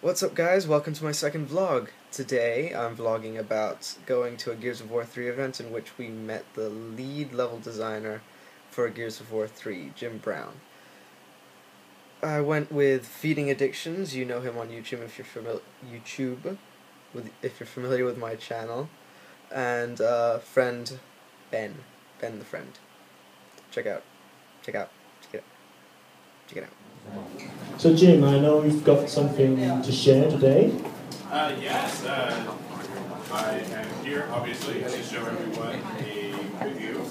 What's up, guys? Welcome to my second vlog. Today I'm vlogging about going to a Gears of War 3 event in which we met the lead level designer for Gears of War 3, Jim Brown. I went with FeedingAddictions. You know him on YouTube if you're familiar with my channel, and friend Ben the friend. Check it out. So Jim, I know you've got something to share today. Yes, I am here obviously to show everyone a review.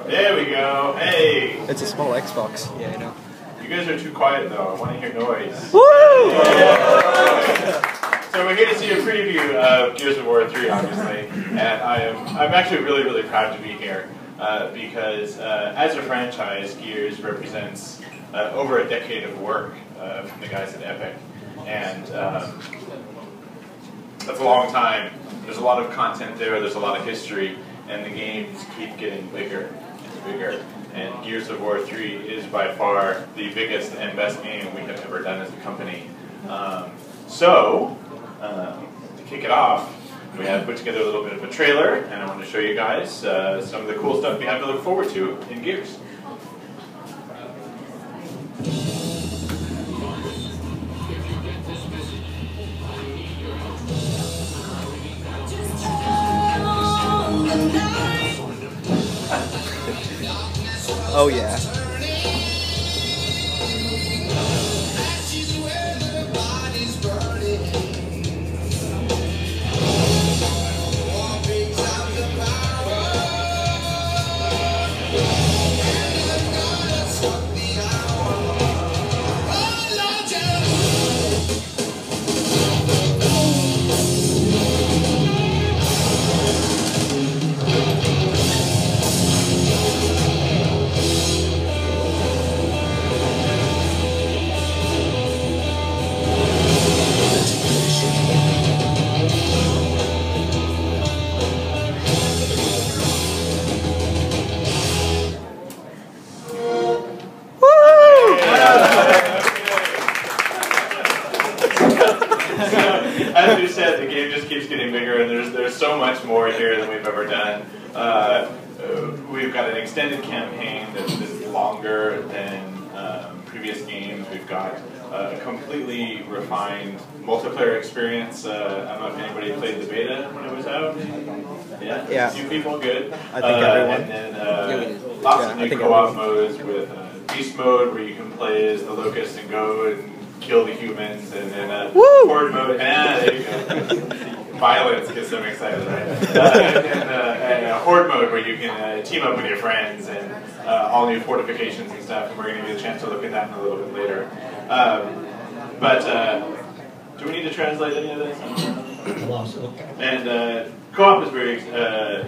There we go. Hey! It's a small Xbox. Yeah, I know. You guys are too quiet though. I want to hear noise. Woo! Yeah. So we're here to see a preview of Gears of War 3, obviously, and I'm actually really proud to be here because as a franchise, Gears represents over a decade of work from the guys at Epic, and that's a long time. There's a lot of content there. There's a lot of history, and the games keep getting bigger and bigger. And Gears of War 3 is by far the biggest and best game we have ever done as a company. To kick it off, we have put together a little bit of a trailer, and I want to show you guys some of the cool stuff we have to look forward to in Gears. Oh yeah. As we said, the game just keeps getting bigger, and there's so much more here than we've ever done. We've got an extended campaign that's longer than previous games. We've got a completely refined multiplayer experience. I don't know if anybody played the beta when it was out. Yeah. A few people, good. I think everyone. And then lots of new co-op modes with Beast Mode, where you can play as the Locust and go and kill the humans, and then Horde mode. There you go. Violence gets them excited, right? And Horde mode, where you can team up with your friends, and all new fortifications and stuff. And we're going to get a chance to look at that in a little bit later. Do we need to translate any of this? And co-op is very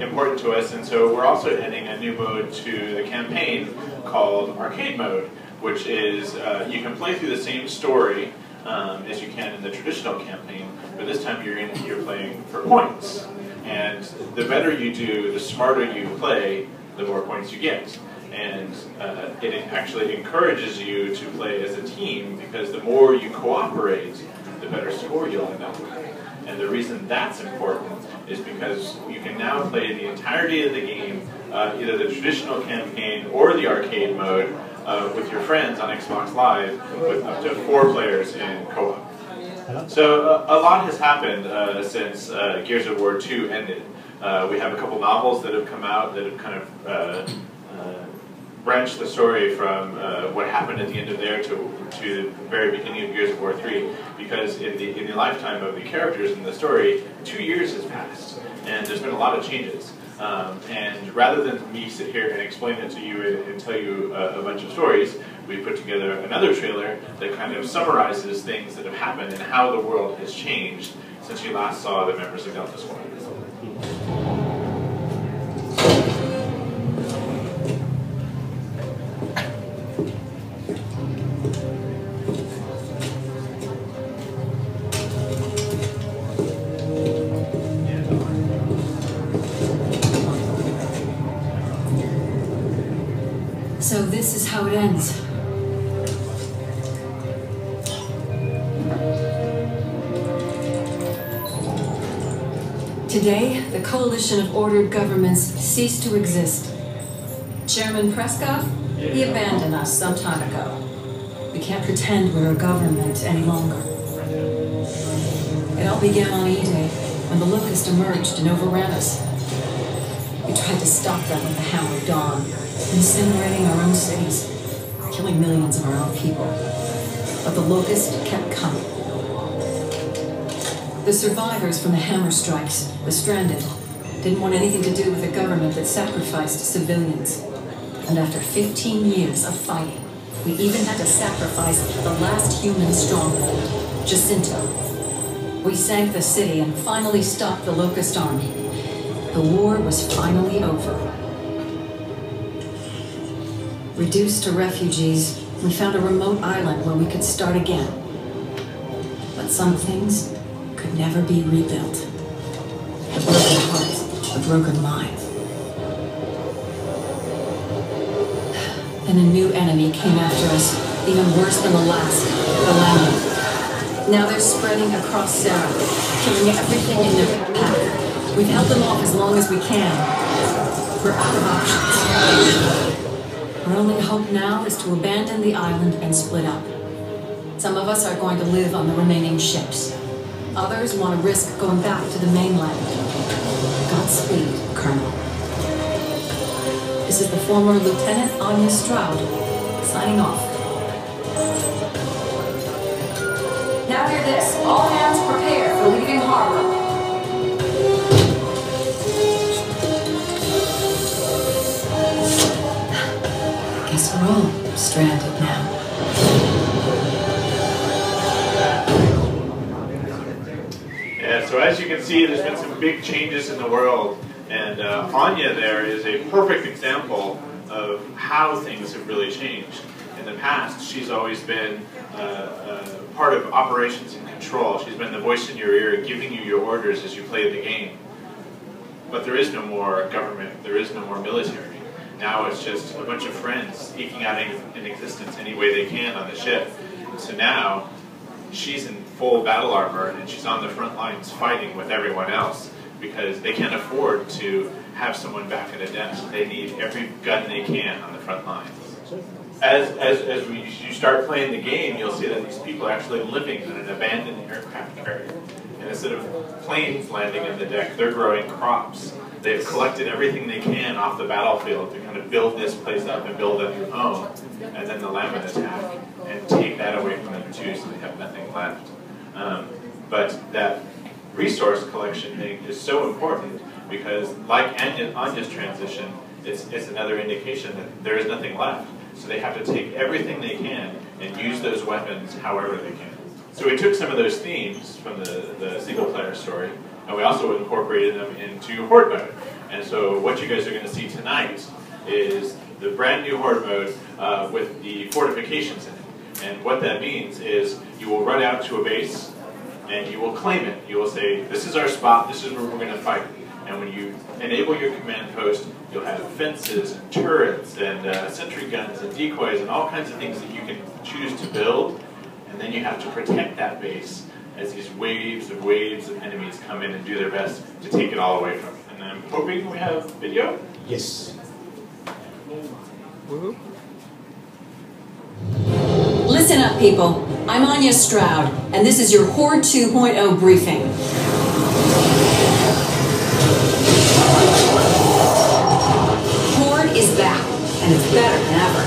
important to us, and so we're also adding a new mode to the campaign called Arcade Mode, which is you can play through the same story as you can in the traditional campaign, but this time you're playing for points. And the better you do, the smarter you play, the more points you get. And it actually encourages you to play as a team, because the more you cooperate, the better score you'll end up with. And the reason that's important is because you can now play the entirety of the game, either the traditional campaign or the arcade mode, with your friends on Xbox Live, with up to 4 players in co-op. So a lot has happened since Gears of War 2 ended. We have a couple novels that have come out that have kind of branched the story from what happened at the end of there to the very beginning of Gears of War 3, because in the lifetime of the characters in the story, 2 years has passed, and there's been a lot of changes. And rather than me sit here and explain it to you and tell you a bunch of stories, we put together another trailer that kind of summarizes things that have happened and how the world has changed since you last saw the members of Delta Squad. So this is how it ends. Today, the coalition of ordered governments ceased to exist. Chairman Prescott, he abandoned us some time ago. We can't pretend we're a government any longer. It all began on E-Day, when the Locust emerged and overran us. We tried to stop them with the Hammer of Dawn, incinerating our own cities, killing millions of our own people. But the Locust kept coming. The survivors from the hammer strikes were stranded, didn't want anything to do with a government that sacrificed civilians. And after 15 years of fighting, we even had to sacrifice the last human stronghold, Jacinto. We sank the city and finally stopped the Locust army. The war was finally over. Reduced to refugees, we found a remote island where we could start again. But some things could never be rebuilt. A broken heart, a broken mind. Then a new enemy came after us, even worse than the last, the Lambent. Now they're spreading across Sarah, killing everything in their path. We've held them off as long as we can. We're out of options. Our only hope now is to abandon the island and split up. Some of us are going to live on the remaining ships. Others want to risk going back to the mainland. Godspeed, Colonel. This is the former Lieutenant Anya Stroud, signing off. Now hear this. All hands prepare for leaving harbor. Guess we're all stranded now. Yeah, so as you can see, there's been some big changes in the world, and Anya there is a perfect example of how things have really changed. In the past, she's always been part of operations and control. She's been the voice in your ear, giving you your orders as you play the game. But there is no more government, there is no more military. Now it's just a bunch of friends eking out an existence any way they can on the ship. So now, she's in full battle armor and she's on the front lines fighting with everyone else because they can't afford to have someone back at a desk. They need every gun they can on the front lines. As you start playing the game, you'll see that these people are actually living in an abandoned aircraft carrier. And instead of planes landing on the deck, they're growing crops. They've collected everything they can off the battlefield to kind of build this place up and build a new home. And then the Lambent attack and take that away from them too, so they have nothing left. But that resource collection thing is so important because, like Anya's transition, it's another indication that there is nothing left. So they have to take everything they can and use those weapons however they can. So we took some of those themes from the single-player story, and we also incorporated them into Horde mode. And so what you guys are going to see tonight is the brand new Horde mode with the fortifications in it. And what that means is you will run out to a base and you will claim it. You will say, this is our spot, this is where we're going to fight. And when you enable your command post, you'll have fences and turrets and sentry guns and decoys and all kinds of things that you can choose to build. And then you have to protect that base as these waves of enemies come in and do their best to take it all away from you. And I'm hoping we have video? Yes. Woohoo. Listen up, people. I'm Anya Stroud, and this is your Horde 2.0 briefing. Horde is back, and it's better than ever.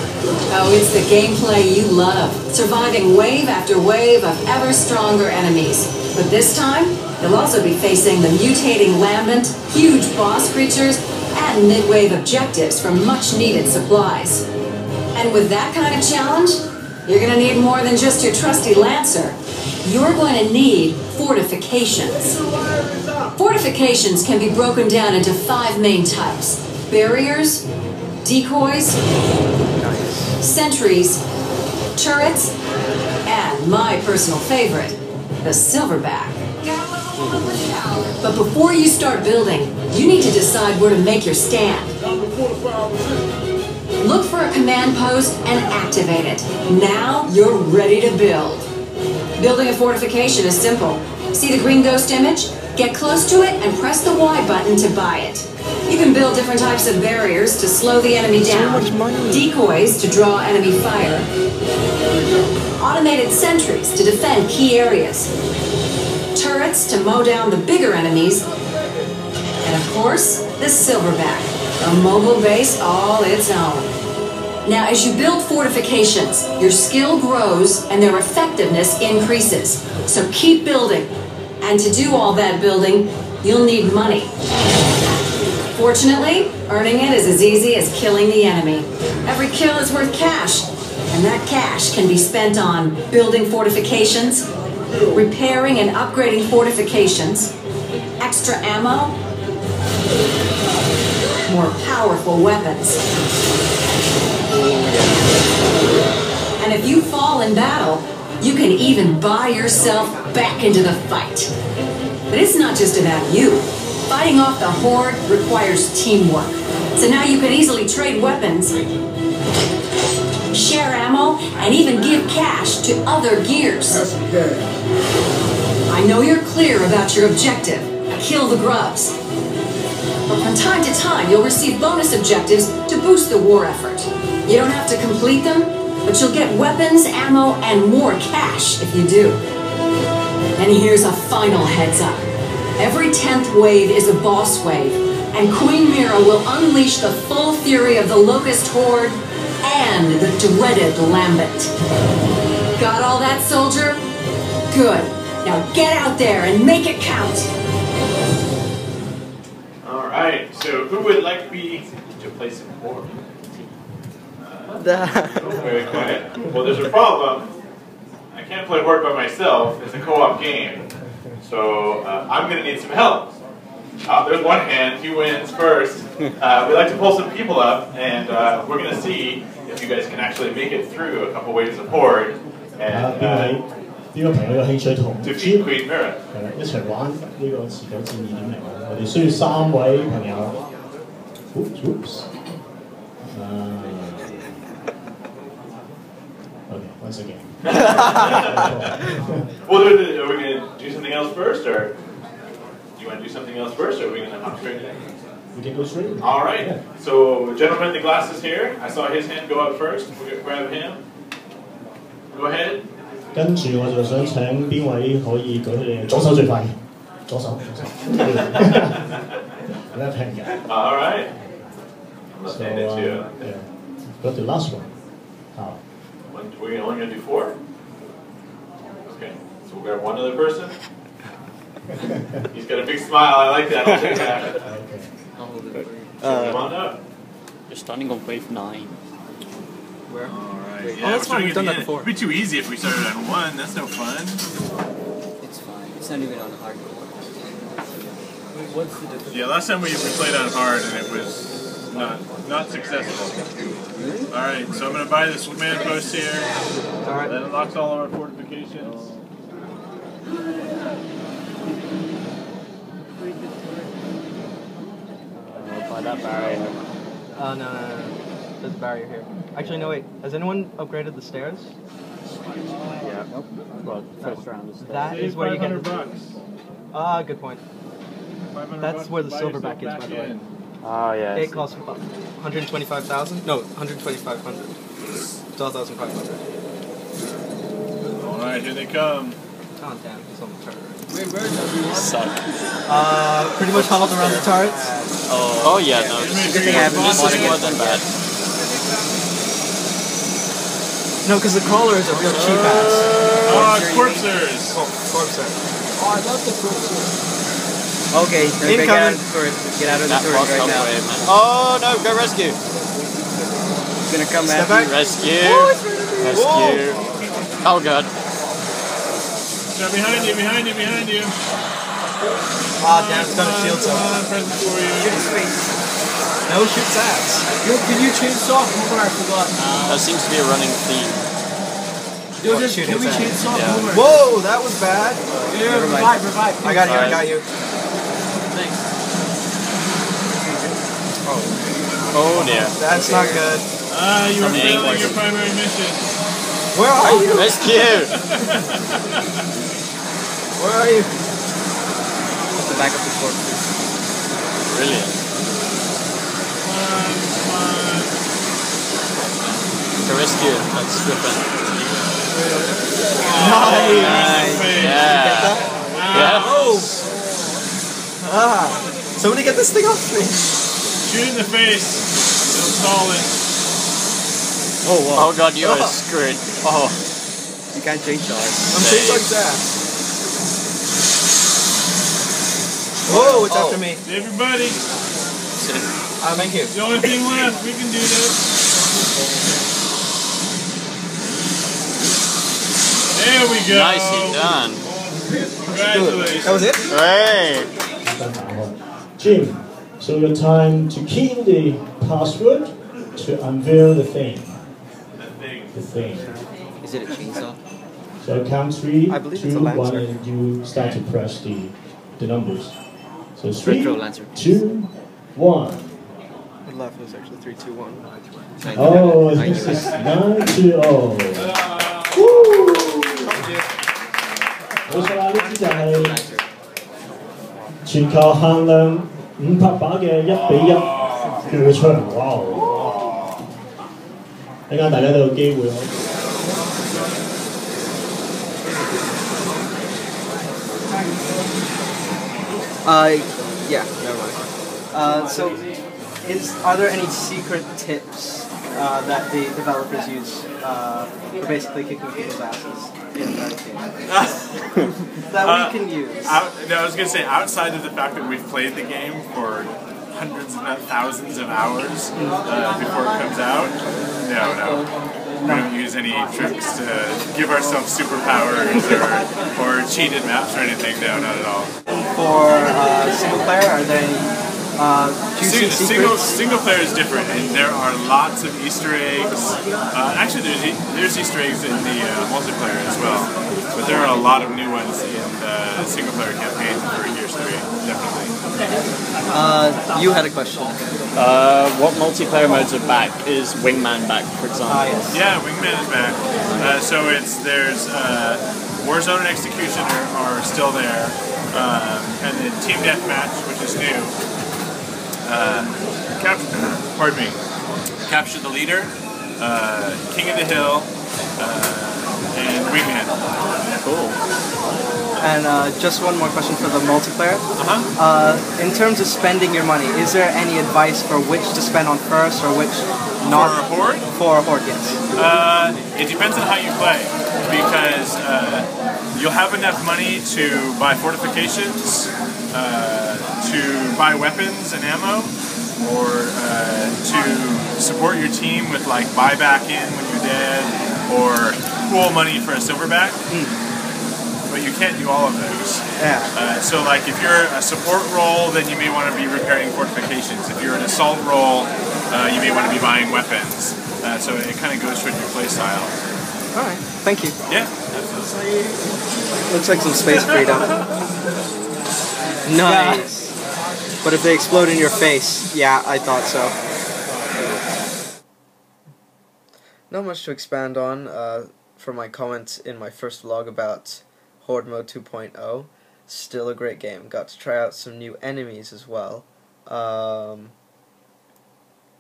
Oh, it's the gameplay you love, surviving wave after wave of ever stronger enemies. But this time, you'll also be facing the mutating Lambent, huge boss creatures, and mid-wave objectives for much-needed supplies. And with that kind of challenge, you're going to need more than just your trusty Lancer. You're going to need fortifications. Fortifications can be broken down into 5 main types: barriers, decoys, sentries, turrets, and my personal favorite, the silverback. But before you start building, you need to decide where to make your stand. Look for a command post and activate it. Now you're ready to build. Building a fortification is simple. See the green ghost image? Get close to it and press the Y button to buy it. You can build different types of barriers to slow the enemy down, decoys to draw enemy fire, automated sentries to defend key areas, turrets to mow down the bigger enemies, and of course, the Silverback, a mobile base all its own. Now, as you build fortifications, your skill grows and their effectiveness increases. So keep building. And to do all that building, you'll need money. Fortunately, earning it is as easy as killing the enemy. Every kill is worth cash, and that cash can be spent on building fortifications, repairing and upgrading fortifications, extra ammo, more powerful weapons. And if you fall in battle, you can even buy yourself back into the fight. But it's not just about you. Fighting off the Horde requires teamwork. So now you can easily trade weapons, share ammo, and even give cash to other gears. I know you're clear about your objective, kill the grubs. But from time to time, you'll receive bonus objectives to boost the war effort. You don't have to complete them, but you'll get weapons, ammo, and more cash if you do. And here's a final heads up. Every 10th wave is a boss wave, and Queen Mira will unleash the full fury of the Locust Horde and the dreaded Lambent. Got all that, soldier? Good. Now get out there and make it count. Alright, so who would like me to play some Horde? Very quiet. Well, there's a problem. I can't play Horde by myself. It's a co-op game. So I'm going to need some help. There's one hand. He wins first. We like to pull some people up, and we're going to see if you guys can actually make it through a couple waves of Horde and defeat Queen Mira. 一齊玩呢個持久戰2.0，我哋需要3位朋友。Oops. Okay, once again. Well, are we going to do something else first, or do you want to do something else first, or are we going to hop straight in? We can go straight. All right. Yeah. So, gentleman in the glasses here. I saw his hand go up first. We're going to grab him. Go ahead. 跟住我就想請邊位可以舉起左手最快，左手。Left hand guy. All right. Left handed too. Yeah. Got the last one. How? We're only going to do 4? Okay. So we'll grab one other person. He's got a big smile. I like that. I'll take that. Okay. Come on up. You're starting on wave 9. Where? Alright. Yeah, Oh, that's fine. We've done that before. It'd be too easy if we started on 1. That's no fun. It's fine. It's not even on hardcore. What's the difference? Yeah, last time we played on hard and it was not successful. Alright, so I'm going to buy this command post here. Alright. That unlocks all of our fortifications. By that barrier. No. There's a barrier here. Actually, no, wait. Has anyone upgraded the stairs? Yeah. Nope. Well, first round is That is where you get... $500. Good point. $500 That's where the buy Silverback is, yourself by the back way. in. Oh, yeah. It costs 125,000? No, 125,500. 12,500. Alright, here they come. Oh, damn. He's on the turret. Suck. Pretty much huddled around the turrets. Oh yeah, no. This is more than bad. No, because the crawler is a real cheap ass. Oh, it's Corpsers! Oh, Corpser. Oh, I love the Corpser. Okay, incoming. Get out of the That turret was right no now. way, man. Oh no, go rescue! He's gonna come Step at back. you. Rescue! Rescue! Oh god. So behind you, behind you, behind you. Ah, damn, it's got a shield Come up. on, present for you. Shoot his face. No, shoot Sax. Yo, can you chainsaw Homer? I forgot. That seems to be a running theme. Yo, shoot can we his ass. chainsaw Yeah. Homer? Whoa, that was bad. Yeah, Never mind. revive. I got you, I got you. Thanks. Oh dear. That's not good. You are failing your primary mission. Where are you? Rescue! Where are you? At the back of the corpse. Brilliant. To rescue, that's Griffin. Nice. Yeah. Yeah. Oh! Ah! Somebody get this thing off me! Shoot in the face. It'll stall it. Oh, wow. Oh god, you are screwed. Oh. You can't chainsaw it. I'm chainsawing ass. Whoa, it's after me. Everybody. Thank you. The only thing left. We can do this. There we go. Nicely done. Congratulations. That was it? Hey. Jim, so your time to key in the password to unveil the thing. The thing. Is it a chainsaw? So count 3, I believe 2, it's a 1, lancer. and you start to press the numbers. So 3, Retro lancer. 2, 1. The left was actually 3, 2, 1. Oh, this is 9 to 0. Woo! 好彩啦！呢支就係全球限量500把嘅1比1鋸槍，哇！陣間大家都有機會可以。Yeah, never mind. So, are there any secret tips that the developers use for basically kicking people's asses in that game that we can use? I was going to say, outside of the fact that we've played the game for hundreds, if not thousands of hours before it comes out, no. We don't use any tricks to give ourselves superpowers or cheated maps or anything. No, not at all. For single player, are there any juicy secrets? Single player is different, and there are lots of Easter eggs. Actually, there's Easter eggs in the multiplayer as well, but there are a lot of new ones in the single player campaign for Gears 3, definitely. You had a question. What multiplayer modes are back? Is Wingman back, for example? Yes. Yeah, Wingman is back. So there's Warzone and Execution are still there, and then Team Deathmatch, which is new. Capture the Leader, King of the Hill, and Wingman. Cool. And just one more question for the multiplayer. In terms of spending your money, is there any advice for which to spend on first or which not? For a horde? For a horde, yes. It depends on how you play, because you'll have enough money to buy fortifications, to buy weapons and ammo, or to support your team with like buyback in when you're dead, or pool money for a silverback. But you can't do all of those. Yeah. So like if you're a support role, then you may want to be repairing fortifications. If you're an assault role, you may want to be buying weapons. So it kind of goes with your play style. Alright, thank you. Yeah, absolutely. Looks like some space freedom. Nice. But if they explode in your face, yeah, I thought so. Not much to expand on for my comments in my first vlog about Horde Mode 2.0. Still a great game. Got to try out some new enemies as well.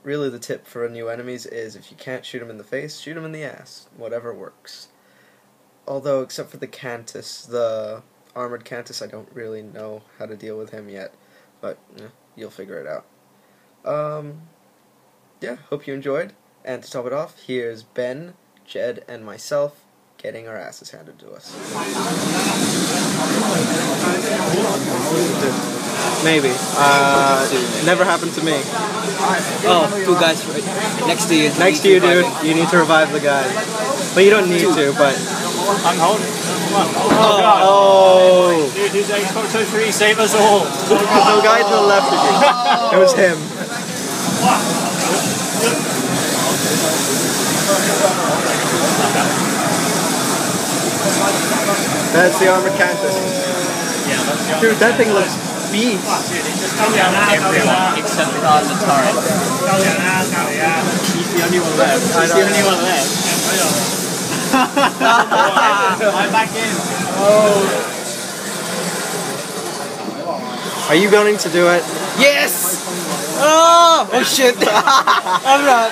Really the tip for new enemies is if you can't shoot them in the face, shoot them in the ass. Whatever works. Although, except for the Cantus, the armored Cantus, I don't really know how to deal with him yet. But, you'll figure it out. Yeah, hope you enjoyed. And to top it off, here's Ben, Jedd, and myself getting our asses handed to us. Maybe. Never happened to me. Oh, two guys right next to you. Next to you, dude. You need to revive the guy. But you don't need to, but... I'm holding. Oh! Dude, who's Xbox 3? Save us all! The guy to the left of you. It was him. That's the armored Cantus. Yeah, that's the Dude, that thing looks beast. Everyone except on the turret. only one left. He's the only one left. I'm back in. Are you going to do it? Yes! Oh shit! I'm not.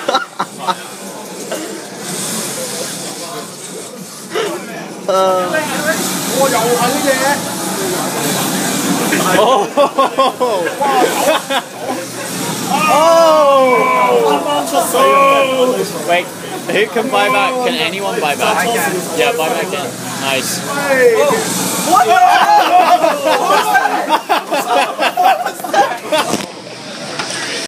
Wait, who can buy back? Can anyone buy back? Yeah, buy back in. Nice.